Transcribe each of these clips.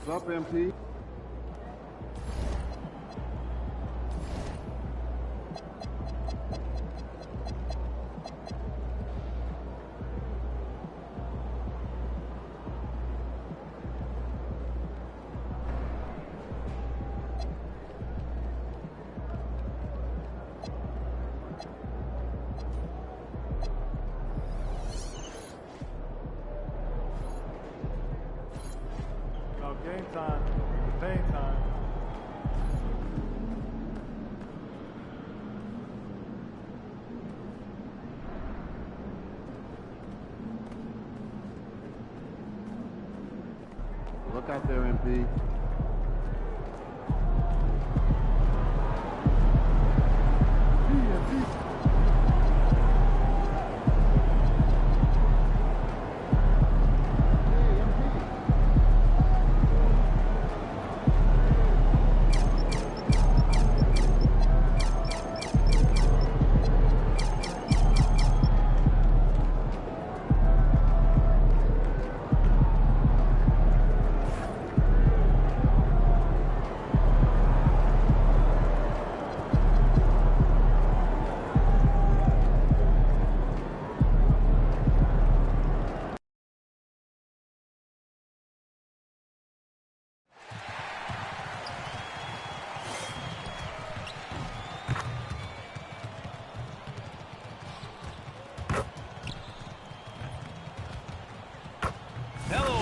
What's up, MP? Game time, pain time. Look out there, MP.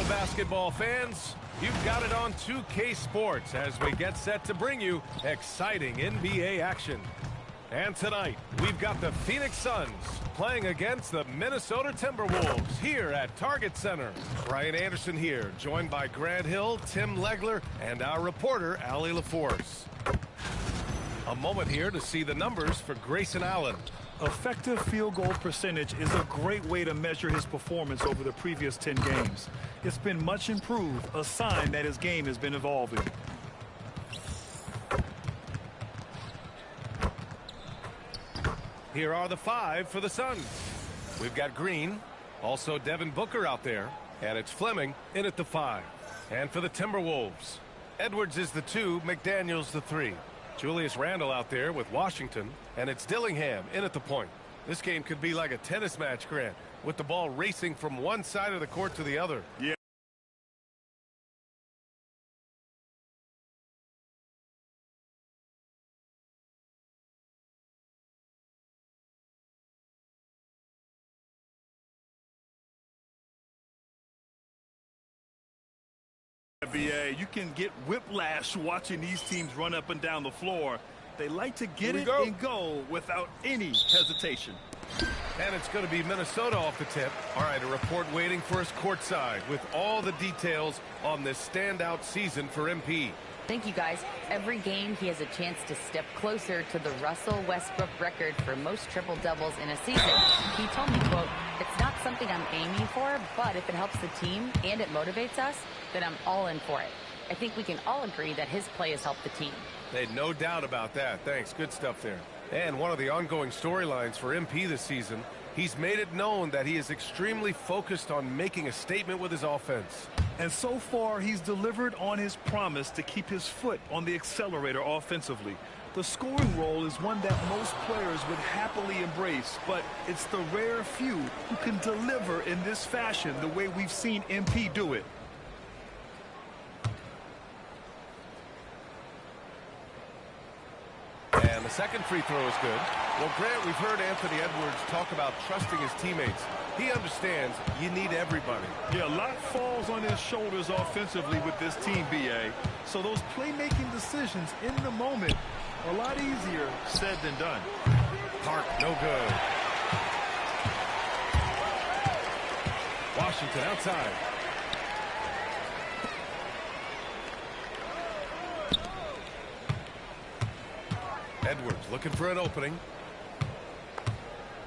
Basketball fans, you've got it on 2K Sports as we get set to bring you exciting NBA action. And tonight, we've got the Phoenix Suns playing against the Minnesota Timberwolves here at Target Center. Brian Anderson here, joined by Grant Hill, Tim Legler, and our reporter, Allie LaForce. A moment here to see the numbers for Grayson Allen. Effective field goal percentage is a great way to measure his performance over the previous 10 games. It's been much improved, a sign that his game has been evolving. Here are the 5 for the Suns. We've got Green, also Devin Booker out there, and it's Fleming in at the 5. And for the Timberwolves, Edwards is the 2, McDaniels the 3. Julius Randle out there with Washington, and it's Dillingham in at the point. This game could be like a tennis match, Grant, with the ball racing from one side of the court to the other. Yeah. NBA, you can get whiplash watching these teams run up and down the floor. They like to get it and go without any hesitation. And it's going to be Minnesota off the tip. All right, a report waiting for us courtside with all the details on this standout season for MP. Thank you, guys. Every game, he has a chance to step closer to the Russell Westbrook record for most triple-doubles in a season. He told me, quote, "It's not something I'm aiming for, but if it helps the team and it motivates us, then I'm all in for it." I think we can all agree that his play has helped the team. Hey, no doubt about that. Thanks. Good stuff there. And one of the ongoing storylines for MP this season, he's made it known that he is extremely focused on making a statement with his offense. And so far, he's delivered on his promise to keep his foot on the accelerator offensively. The scoring role is one that most players would happily embrace, but it's the rare few who can deliver in this fashion the way we've seen MP do it. And the second free throw is good. Well, Grant, we've heard Anthony Edwards talk about trusting his teammates. He understands you need everybody. Yeah, a lot falls on his shoulders offensively with this team, BA. So those playmaking decisions in the moment are a lot easier said than done. Park, no good. Washington outside. Edwards looking for an opening.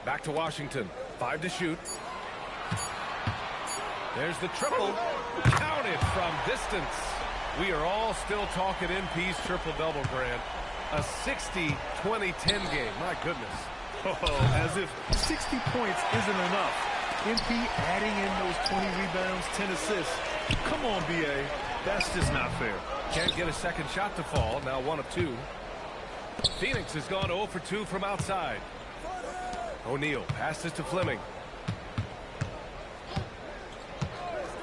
Back to Washington. 5 to shoot. There's the triple. Counted from distance. We are all still talking MP's triple-double, Grant. A 60-20-10 game. My goodness. Oh, as if 60 points isn't enough. MP adding in those 20 rebounds, 10 assists. Come on, BA. That's just not fair. Can't get a second shot to fall. Now 1 of 2. Phoenix has gone 0 for 2 from outside. O'Neal passes to Fleming.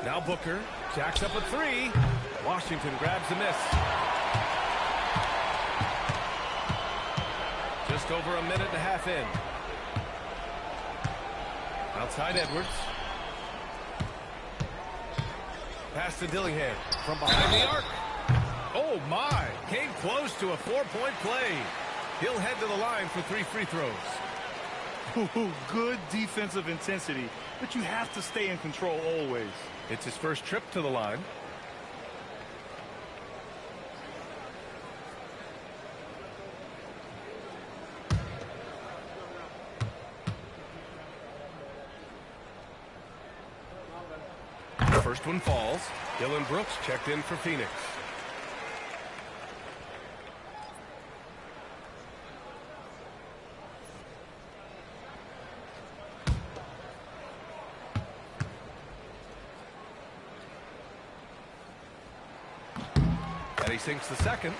Now Booker jacks up a 3. Washington grabs the miss. Just over a minute and a half in. Outside Edwards. Pass to Dillingham from behind the arc. Oh my, came close to a 4-point play. He'll head to the line for 3 free throws. Good defensive intensity, but you have to stay in control always. It's his first trip to the line. First one falls. Dylan Brooks checked in for Phoenix. And he sinks the second.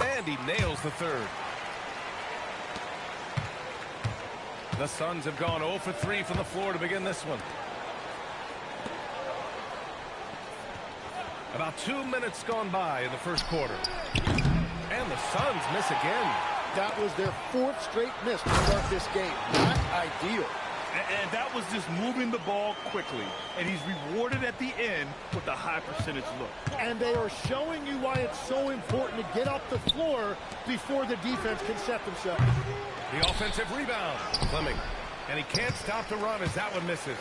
And he nails the third. The Suns have gone 0 for 3 from the floor to begin this one. About 2 minutes gone by in the first quarter. And the Suns miss again. That was their 4th straight miss to start this game. Not ideal. And that was just moving the ball quickly. And he's rewarded at the end with a high percentage look. And they are showing you why it's so important to get off the floor before the defense can set themselves. The offensive rebound. Fleming. And he can't stop the run as that one misses.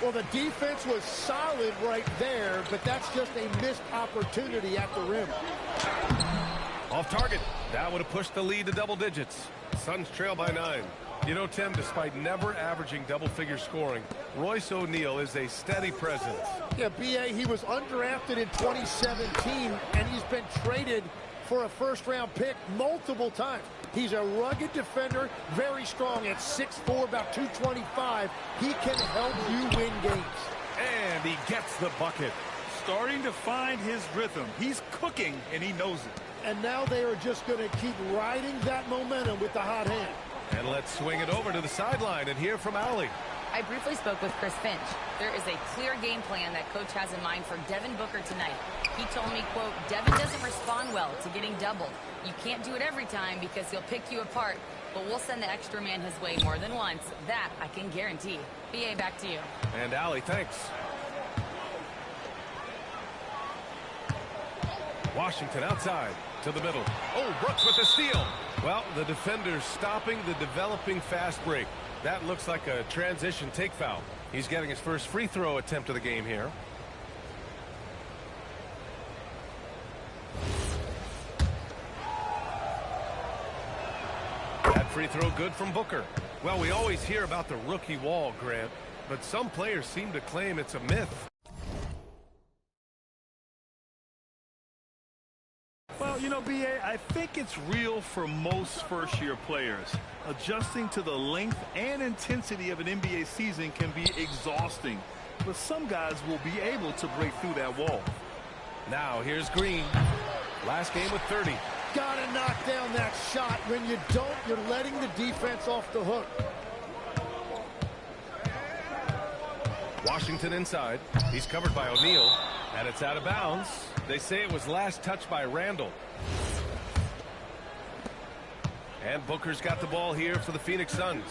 Well, the defense was solid right there, but that's just a missed opportunity at the rim. Off target. That would have pushed the lead to double digits. Suns trail by 9. You know, Tim, despite never averaging double-figure scoring, Royce O'Neal is a steady presence. Yeah, B.A., he was undrafted in 2017, and he's been traded for a first-round pick multiple times. He's a rugged defender, very strong at 6'4", about 225. He can help you win games. And he gets the bucket. Starting to find his rhythm. He's cooking, and he knows it. And now they are just going to keep riding that momentum with the hot hand. And let's swing it over to the sideline and hear from Allie. I briefly spoke with Chris Finch. There is a clear game plan that coach has in mind for Devin Booker tonight. He told me, quote, Devin doesn't respond well to getting doubled. You can't do it every time because he'll pick you apart, but we'll send the extra man his way more than once. That I can guarantee. B.A., back to you. And Allie, thanks. Washington outside to the middle. Oh, Brooks with the steal. Well, the defender's stopping the developing fast break. That looks like a transition take foul. He's getting his first free throw attempt of the game here. That free throw good from Booker. Well, we always hear about the rookie wall, Grant, but some players seem to claim it's a myth. Well, you know, B.A., I think it's real for most first-year players. Adjusting to the length and intensity of an NBA season can be exhausting, but some guys will be able to break through that wall. Now, here's Green. Last game with 30. Gotta knock down that shot. When you don't, you're letting the defense off the hook. Washington inside. He's covered by O'Neal, and it's out of bounds. They say it was last touched by Randall. And Booker's got the ball here for the Phoenix Suns.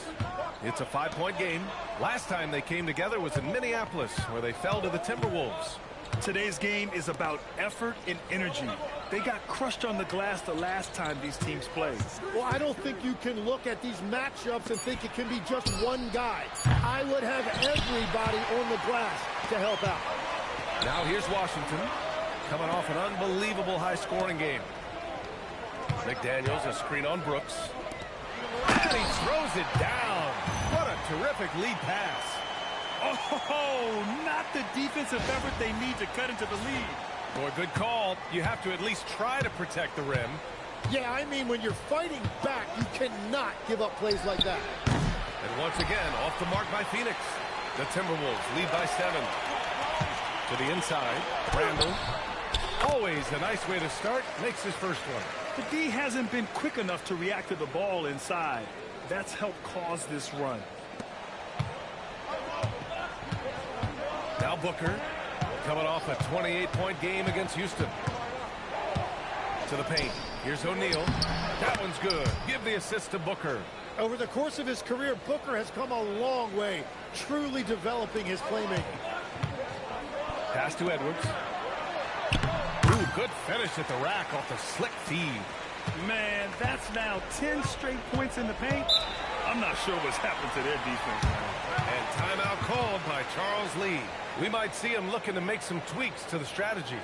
It's a 5-point game. Last time they came together was in Minneapolis, where they fell to the Timberwolves. Today's game is about effort and energy. They got crushed on the glass the last time these teams played. Well, I don't think you can look at these matchups and think it can be just one guy. I would have everybody on the glass to help out. Now here's Washington, coming off an unbelievable high-scoring game. McDaniels, a screen on Brooks. And he throws it down. What a terrific lead pass. Oh, not the defensive effort they need to cut into the lead. Boy, good call. You have to at least try to protect the rim. Yeah, I mean, when you're fighting back, you cannot give up plays like that. And once again, off the mark by Phoenix. The Timberwolves lead by 7. To the inside, Randall. Always a nice way to start. Makes his first one. The D hasn't been quick enough to react to the ball inside. That's helped cause this run. Now Booker, coming off a 28-point game against Houston. To the paint. Here's O'Neal. That one's good. Give the assist to Booker. Over the course of his career, Booker has come a long way, truly developing his playmaking. Pass to Edwards. Ooh, good finish at the rack off the slick feed. Man, that's now 10 straight points in the paint. I'm not sure what's happened to their defense, man. And timeout called by Charles Lee. We might see him looking to make some tweaks to the strategy.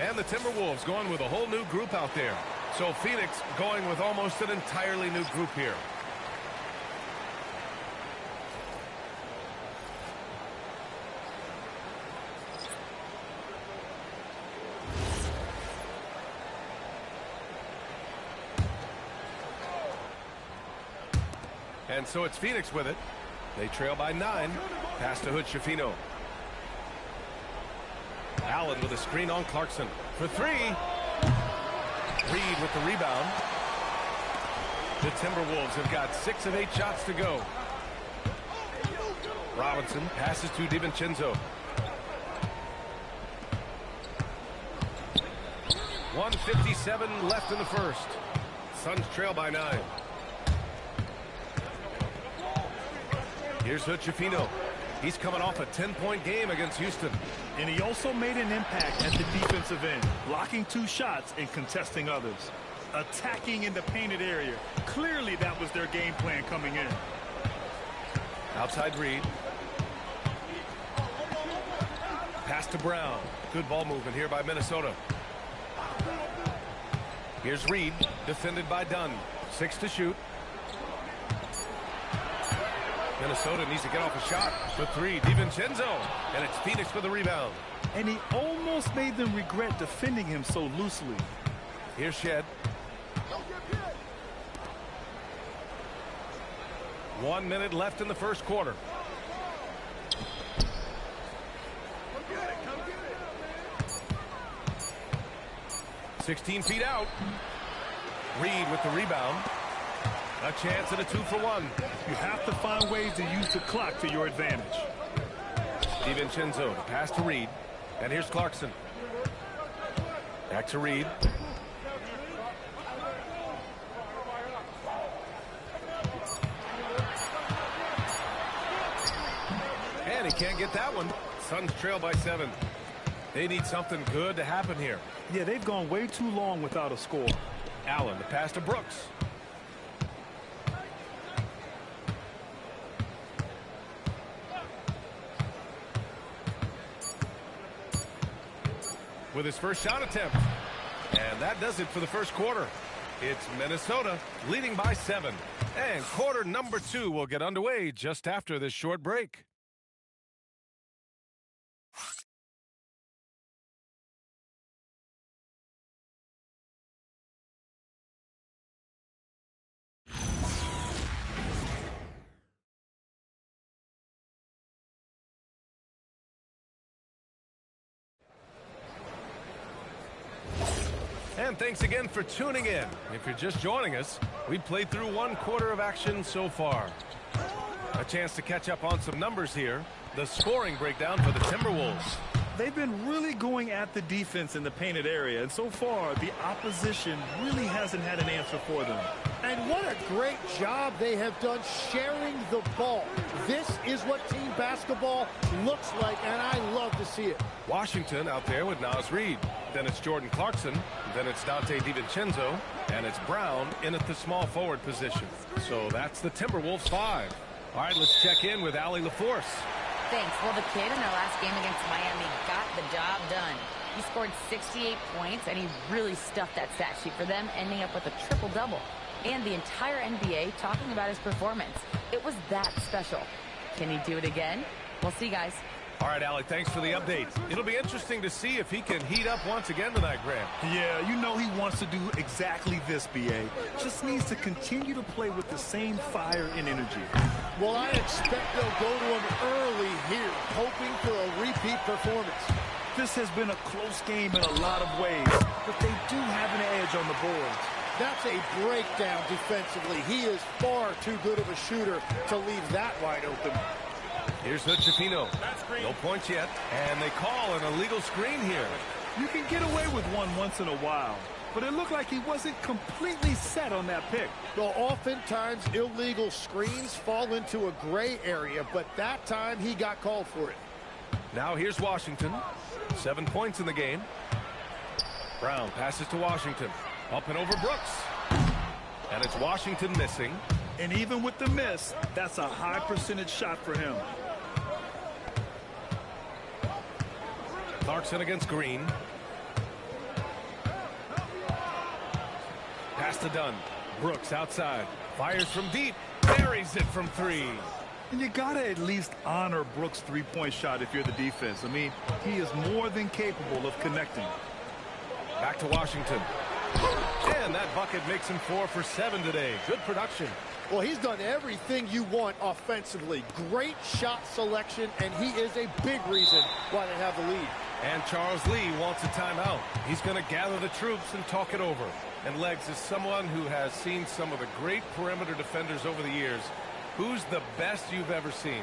And the Timberwolves going with a whole new group out there. So Phoenix going with almost an entirely new group here. And so it's Phoenix with it. They trail by 9. Pass to Hood-Schifino. Allen with a screen on Clarkson for 3. Reed with the rebound. The Timberwolves have got 6 of 8 shots to go. Robinson passes to DiVincenzo. 1:57 left in the first. Suns trail by 9. Here's Hood-Schifino. He's coming off a 10-point game against Houston. And he also made an impact at the defensive end, blocking 2 shots and contesting others. Attacking in the painted area. Clearly that was their game plan coming in. Outside Reed. Pass to Brown. Good ball movement here by Minnesota. Here's Reed, defended by Dunn. 6 to shoot. Minnesota needs to get off a shot. For 3, DiVincenzo. And it's Phoenix for the rebound. And he almost made them regret defending him so loosely. Here's Shed. 1 minute left in the first quarter. Come get it, come get it. 16 feet out. Reed with the rebound. A chance at a 2-for-1. You have to find ways to use the clock to your advantage. DiVincenzo to pass to Reed. And here's Clarkson. Back to Reed. And he can't get that one. Suns trail by 7. They need something good to happen here. Yeah, they've gone way too long without a score. Allen to pass to Brooks. With his first shot attempt. And that does it for the first quarter. It's Minnesota leading by 7. And quarter number 2 will get underway just after this short break. And thanks again for tuning in. If you're just joining us, we've played through 1 quarter of action so far. A chance to catch up on some numbers here. The scoring breakdown for the Timberwolves. They've been really going at the defense in the painted area, and so far the opposition really hasn't had an answer for them. And what a great job they have done sharing the ball. This is what team basketball looks like, and I love to see it. Washington out there with Naz Reid. Then it's Jordan Clarkson. Then it's Dante DiVincenzo. And it's Brown in at the small forward position. So that's the Timberwolves 5. All right, let's check in with Allie LaForce. Thanks. Well, the kid in their last game against Miami got the job done. He scored 68 points, and he really stuffed that stat sheet for them, ending up with a triple-double. And the entire NBA talking about his performance. It was that special. Can he do it again? We'll see, guys. All right, Allie, thanks for the update. It'll be interesting to see if he can heat up once again tonight, Grant. Yeah, you know he wants to do exactly this, B.A. Just needs to continue to play with the same fire and energy. Well, I expect they'll go to him early here, hoping for a repeat performance. This has been a close game in a lot of ways, but they do have an edge on the boards. That's a breakdown defensively. He is far too good of a shooter to leave that wide open. Here's Hood-Schifino. No points yet. And they call an illegal screen here. You can get away with one once in a while, but it looked like he wasn't completely set on that pick. Well, oftentimes illegal screens fall into a gray area, but that time he got called for it. Now here's Washington. 7 points in the game. Brown passes to Washington. Up and over Brooks. And it's Washington missing. And even with the miss, that's a high percentage shot for him. Clarkson against Green. Pass to Dunn. Brooks outside. Fires from deep. Buries it from 3. And you got to at least honor Brooks' three-point shot if you're the defense. I mean, he is more than capable of connecting. Back to Washington. And that bucket makes him 4 for 7 today. Good production. Well, he's done everything you want offensively. Great shot selection, and he is a big reason why they have the lead. And Charles Lee wants a timeout. He's going to gather the troops and talk it over. And Legs, is someone who has seen some of the great perimeter defenders over the years. Who's the best you've ever seen?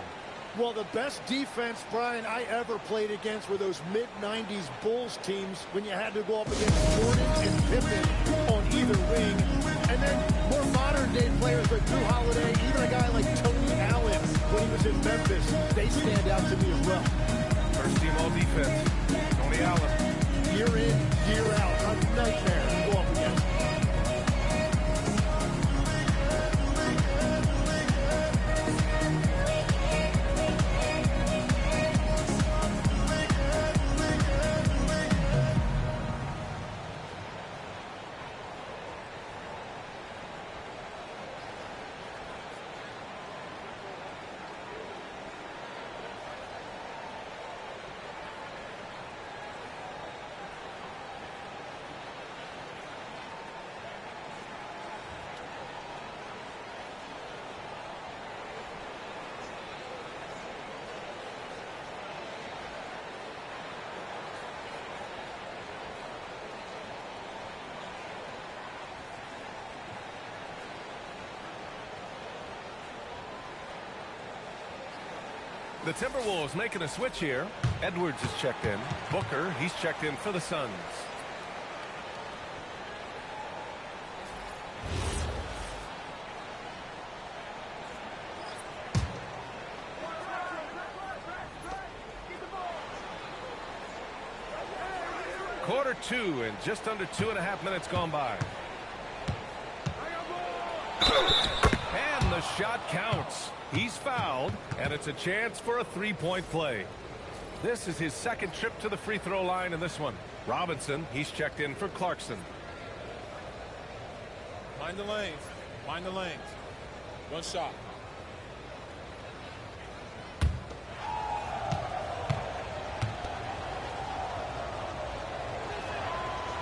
Well, the best defense, Brian, I ever played against were those mid-90s Bulls teams when you had to go up against Jordan and Pippen on either wing. And then more modern-day players like Drew Holiday, even a guy like Tony Allen when he was in Memphis, they stand out to me as well. First team all defense. Tony Allen. Year in, year out. A nightmare to go up against. The Timberwolves making a switch here. Edwards is checked in. Booker, he's checked in for the Suns. Quarter 2 and just under 2.5 minutes gone by. And the shot counts. He's fouled, and it's a chance for a three-point play. This is his second trip to the free throw line in this one. Robinson, he's checked in for Clarkson. Find the lanes. Find the lanes. One shot.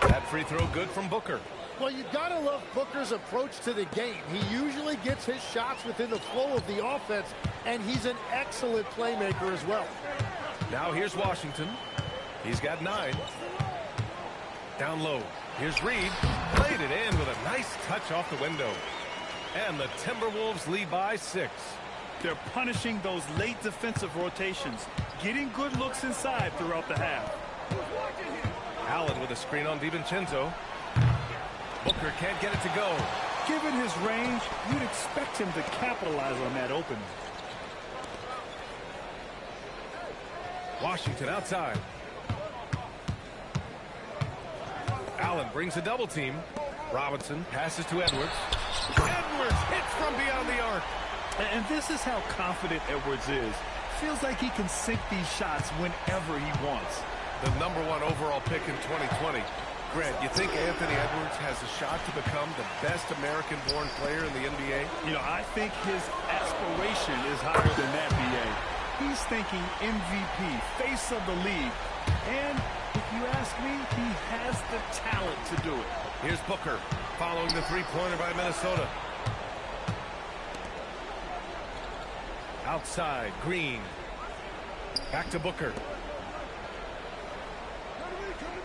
That free throw good from Booker. Well, you gotta love Booker's approach to the game. He usually gets his shots within the flow of the offense, and he's an excellent playmaker as well. Now here's Washington. He's got 9. Down low. Here's Reed. Played it in with a nice touch off the window. And the Timberwolves lead by 6. They're punishing those late defensive rotations, getting good looks inside throughout the half. Allen with a screen on DiVincenzo. Booker can't get it to go. Given his range, you'd expect him to capitalize on that opening. Washington outside. Allen brings a double team. Robinson passes to Edwards. Edwards hits from beyond the arc. And this is how confident Edwards is. Feels like he can sink these shots whenever he wants. The #1 overall pick in 2020. Grant, you think Anthony Edwards has a shot to become the best American-born player in the NBA? You know, I think his aspiration is higher than that, B.A. He's thinking MVP, face of the league. And if you ask me, he has the talent to do it. Here's Booker following the three-pointer by Minnesota. Outside, Green. Back to Booker.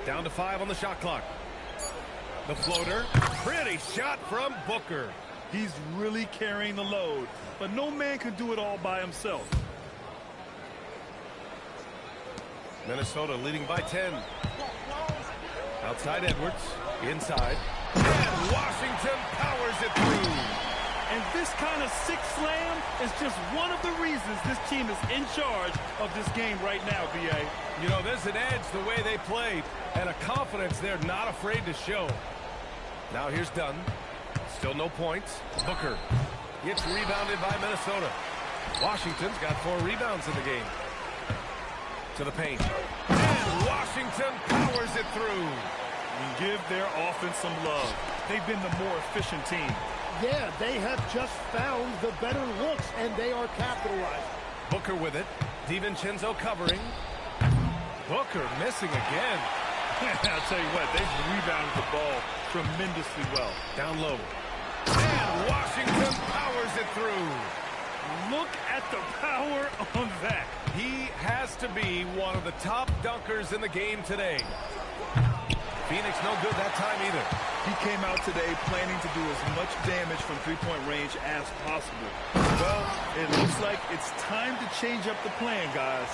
Down to 5 on the shot clock. The floater. Pretty shot from Booker. He's really carrying the load, but no man can do it all by himself. Minnesota leading by 10. Outside Edwards. Inside. And Washington powers it through. And this kind of sick slam is just one of the reasons this team is in charge of this game right now, B.A. You know, there's an edge the way they played and a confidence they're not afraid to show. Now here's Dunn. Still no points. Booker gets rebounded by Minnesota. Washington's got 4 rebounds in the game. To the paint. And Washington powers it through. And give their offense some love. They've been the more efficient team. Yeah, they have just found the better looks, and they are capitalizing. Booker with it. DiVincenzo covering. Booker missing again. I'll tell you what, they've rebounded the ball tremendously well. Down low. And Washington powers it through. Look at the power on that. He has to be one of the top dunkers in the game today. Phoenix no good that time either. He came out today planning to do as much damage from three-point range as possible. Well, it looks like it's time to change up the plan, guys.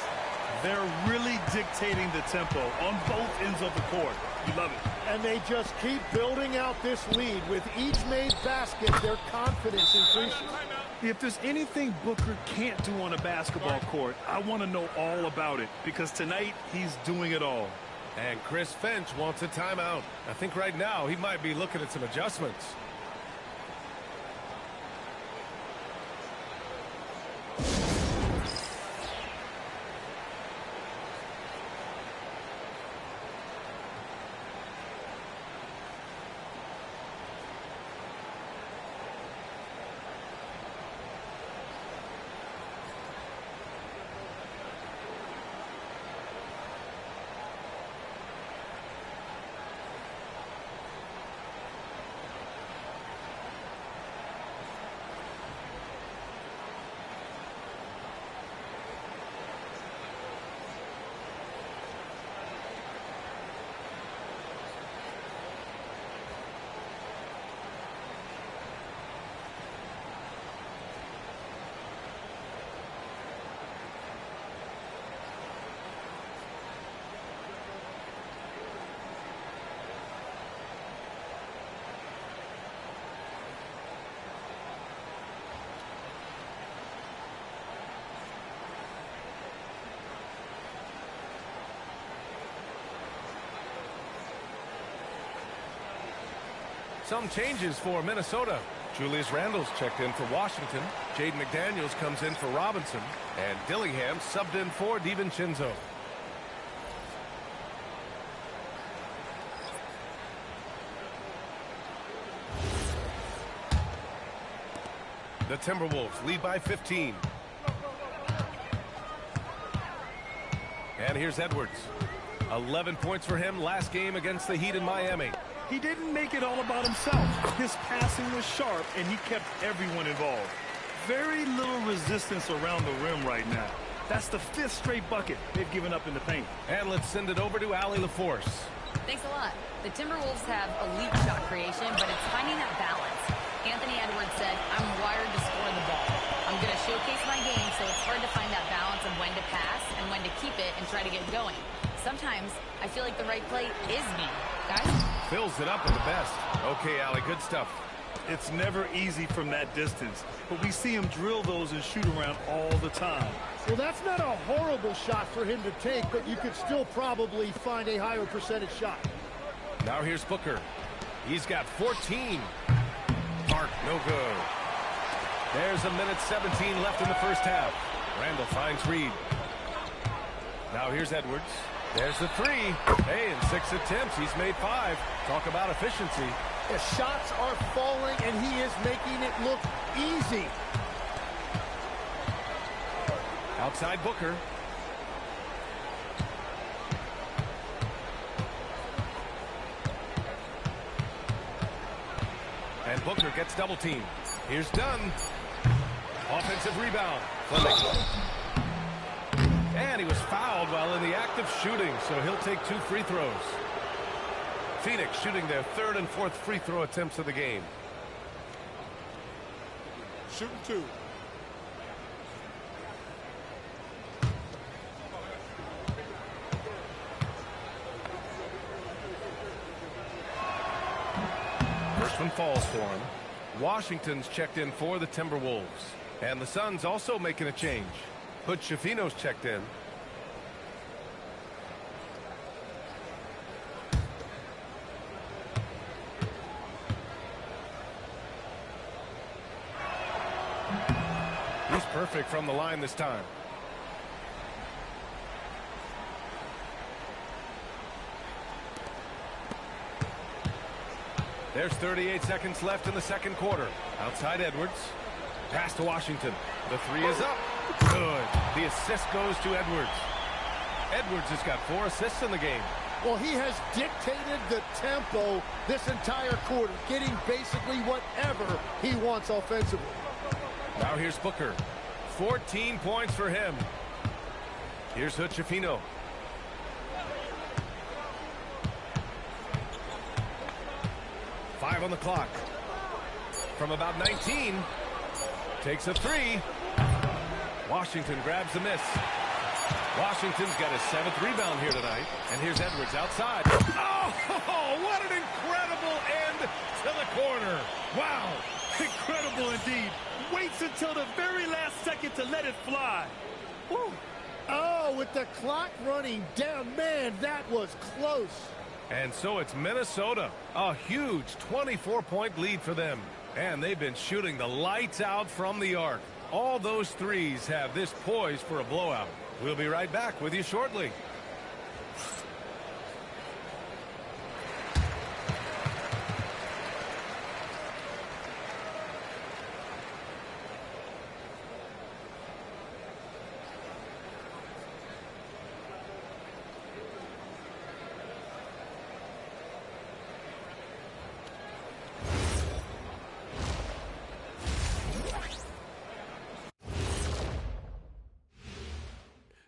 They're really dictating the tempo on both ends of the court. You love it. And they just keep building out this lead. With each made basket, their confidence increases. If there's anything Booker can't do on a basketball court, I want to know all about it, because tonight he's doing it all. And Chris Finch wants a timeout. I think right now he might be looking at some adjustments. Some changes for Minnesota. Julius Randle's checked in for Washington. Jaden McDaniels comes in for Robinson. And Dillingham subbed in for DiVincenzo. The Timberwolves lead by 15. And here's Edwards. 11 points for him last game against the Heat in Miami. He didn't make it all about himself. His passing was sharp, and he kept everyone involved. Very little resistance around the rim right now. That's the 5th straight bucket they've given up in the paint. And let's send it over to Allie LaForce. Thanks a lot. The Timberwolves have elite shot creation, but it's finding that balance. Anthony Edwards said, I'm wired to score the ball. I'm going to showcase my game, so it's hard to find that balance of when to pass and when to keep it and try to get going. Sometimes I feel like the right play is me. Guys? Fills it up with the best. Okay, Allie, good stuff. It's never easy from that distance, but we see him drill those and shoot around all the time. Well, that's not a horrible shot for him to take, but you could still probably find a higher percentage shot. Now here's Booker. He's got 14. Mark, no good. There's a minute 17 left in the first half. Randall finds Reed. Now here's Edwards. There's the 3. Hey, in 6 attempts, he's made 5. Talk about efficiency. The shots are falling, and he is making it look easy. Outside Booker. And Booker gets double teamed. Here's Dunn. Offensive rebound. Fleming. And he was fouled while in the act of shooting, so he'll take 2 free throws. Phoenix shooting their 3rd and 4th free throw attempts of the game. Shooting 2. First one falls for him. Washington's checked in for the Timberwolves. And the Suns also making a change. Hood Schifino's checked in. He's perfect from the line this time. There's 38 seconds left in the second quarter. Outside Edwards. Pass to Washington. The 3 is up. Good. The assist goes to Edwards. Edwards has got 4 assists in the game. Well, he has dictated the tempo this entire quarter, getting basically whatever he wants offensively. Now here's Booker. 14 points for him. Here's Hood Schifino. Five on the clock. From about 19. Takes a 3. Washington grabs the miss. Washington's got his 7th rebound here tonight. And here's Edwards outside. Oh, what an incredible end to the corner. Wow, incredible indeed. Waits until the very last second to let it fly. Woo. Oh, with the clock running down, man, that was close. And so it's Minnesota. A huge 24-point lead for them. And they've been shooting the lights out from the arc. All those threes have this poised for a blowout. We'll be right back with you shortly.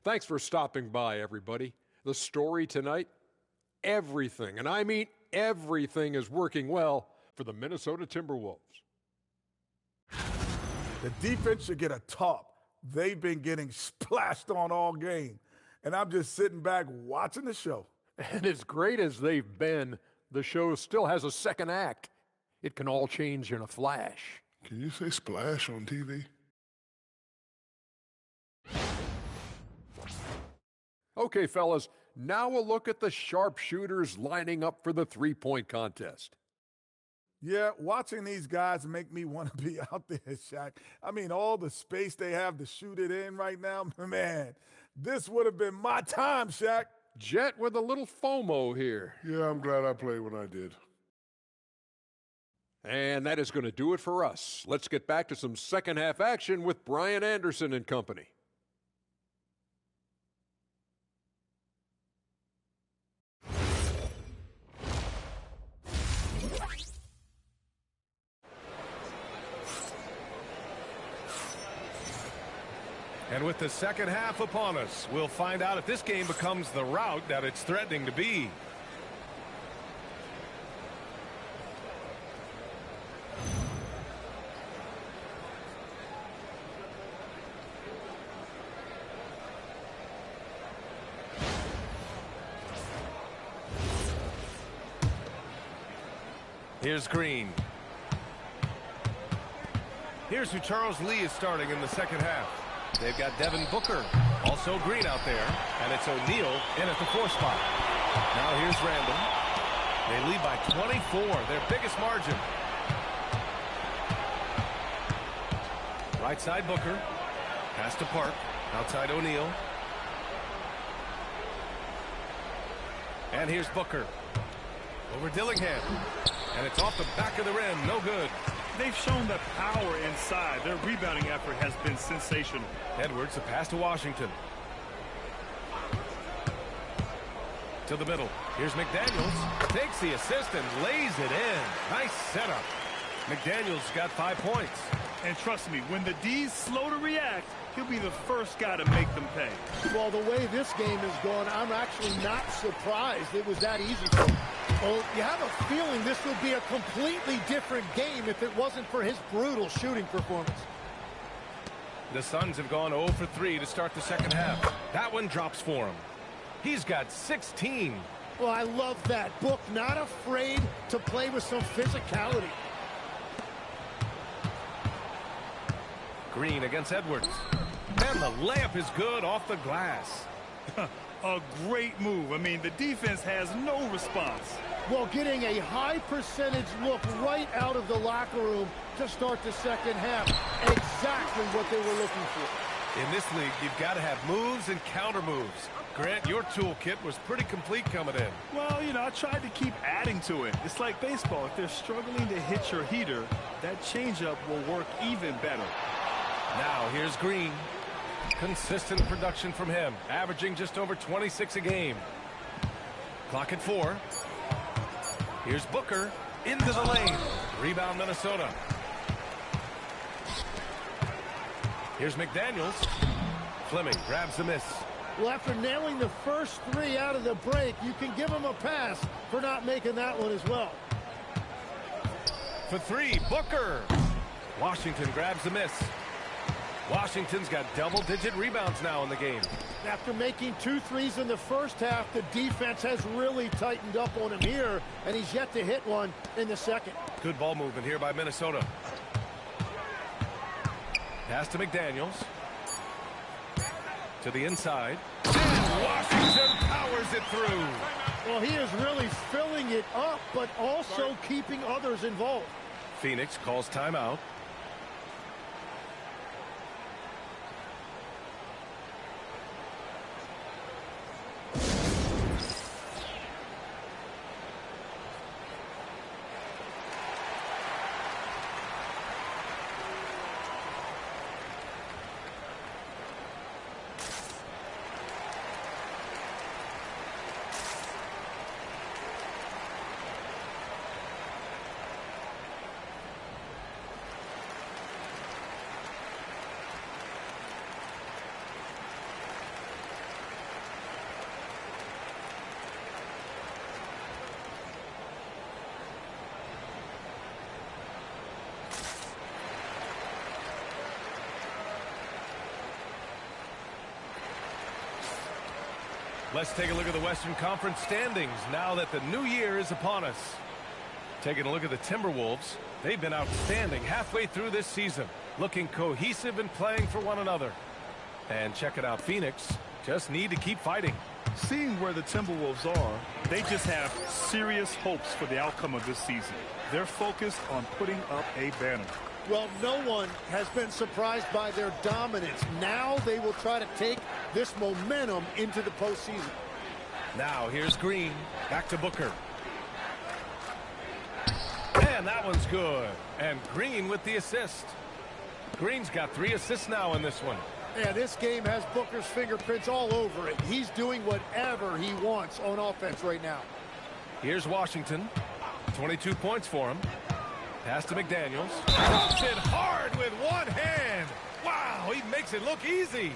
Thanks for stopping by, everybody. The story tonight, everything, and I mean everything, is working well for the Minnesota Timberwolves. The defense should get a top. They've been getting splashed on all game. And I'm just sitting back watching the show. And as great as they've been, the show still has a second act. It can all change in a flash. Can you say splash on TV? Okay, fellas, now we'll look at the sharpshooters lining up for the three-point contest. Yeah, watching these guys make me want to be out there, Shaq. I mean, all the space they have to shoot it in right now, man, this would have been my time, Shaq. Jet with a little FOMO here. Yeah, I'm glad I played when I did. And that is going to do it for us. Let's get back to some second half action with Brian Anderson and company. And with the second half upon us, we'll find out if this game becomes the rout that it's threatening to be. Here's Green. Here's who Charles Lee is starting in the second half. They've got Devin Booker, also Green out there, and it's O'Neal in at the 4 spot. Now here's Randall. They lead by 24, their biggest margin. Right side Booker, pass to Park, outside O'Neal. And here's Booker, over Dillingham, and it's off the back of the rim, no good. They've shown that power inside. Their rebounding effort has been sensational. Edwards, a pass to Washington. To the middle. Here's McDaniels. Takes the assist and lays it in. Nice setup. McDaniels got 5 points. And trust me, when the D's slow to react, he'll be the first guy to make them pay. Well, the way this game is going, I'm actually not surprised it was that easy for him. Well, you have a feeling this would be a completely different game if it wasn't for his brutal shooting performance. The Suns have gone 0 for 3 to start the second half. That one drops for him. He's got 16. Well, I love that. Book not afraid to play with some physicality. Green against Edwards. And the layup is good off the glass. A great move. I mean, the defense has no response. Well, getting a high percentage look right out of the locker room to start the second half. Exactly what they were looking for. In this league, you've got to have moves and counter moves. Grant, your toolkit was pretty complete coming in. Well, you know, I tried to keep adding to it. It's like baseball. If they're struggling to hit your heater, that changeup will work even better. Now, here's Green. Consistent production from him, averaging just over 26 a game. Clock at 4. Here's Booker into the lane. Rebound Minnesota. Here's McDaniels. Fleming grabs the miss. Well, after nailing the first 3 out of the break, you can give him a pass for not making that one as well. For 3, Booker. Washington grabs the miss. Washington's got double-digit rebounds now in the game. After making 2 threes in the first half, the defense has really tightened up on him here, and he's yet to hit one in the second. Good ball movement here by Minnesota. Pass to McDaniels. To the inside. And Washington powers it through. Well, he is really filling it up, but also keeping others involved. Phoenix calls timeout. Let's take a look at the Western Conference standings now that the new year is upon us. Taking a look at the Timberwolves, they've been outstanding halfway through this season, looking cohesive and playing for one another. And check it out, Phoenix just need to keep fighting. Seeing where the Timberwolves are, they just have serious hopes for the outcome of this season. They're focused on putting up a banner. Well, no one has been surprised by their dominance. Now they will try to take this momentum into the postseason. Now here's Green. Back to Booker. And And that one's good. And Green with the assist. Green's got 3 assists now in this one. Yeah, this game has Booker's fingerprints all over it. He's doing whatever he wants on offense right now. Here's Washington. 22 points for him. Pass to McDaniels. Drops it hard with one hand. Wow, he makes it look easy.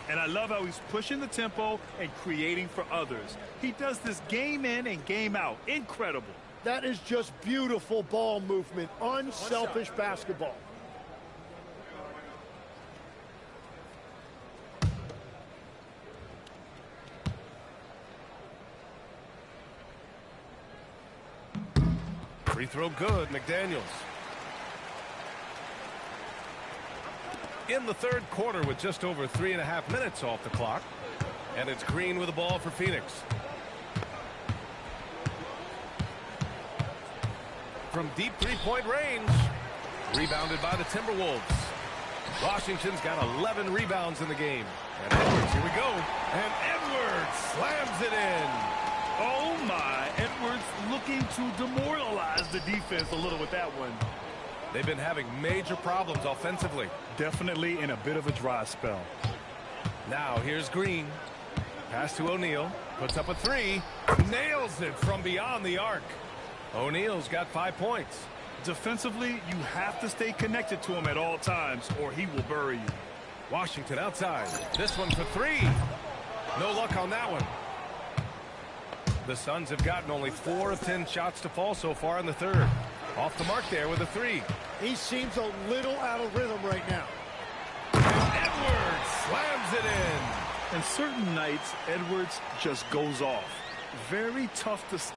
And I love how he's pushing the tempo and creating for others. He does this game in and game out. Incredible. That is just beautiful ball movement, unselfish basketball. Free throw good, McDaniels. In the third quarter with just over 3.5 minutes off the clock. And it's Green with the ball for Phoenix. From deep three-point range. Rebounded by the Timberwolves. Washington's got 11 rebounds in the game. And Edwards, here we go. And Edwards slams it in. Oh, my. Edwards looking to demoralize the defense a little with that one. They've been having major problems offensively. Definitely in a bit of a dry spell. Now here's Green. Pass to O'Neal. Puts up a 3. Nails it from beyond the arc. O'Neal's got 5 points. Defensively, you have to stay connected to him at all times or he will bury you. Washington outside. This one for 3. No luck on that one. The Suns have gotten only 4 of 10 shots to fall so far in the third. Off the mark there with a 3. He seems a little out of rhythm right now. Edwards slams it in. And certain nights, Edwards just goes off. Very tough to stop.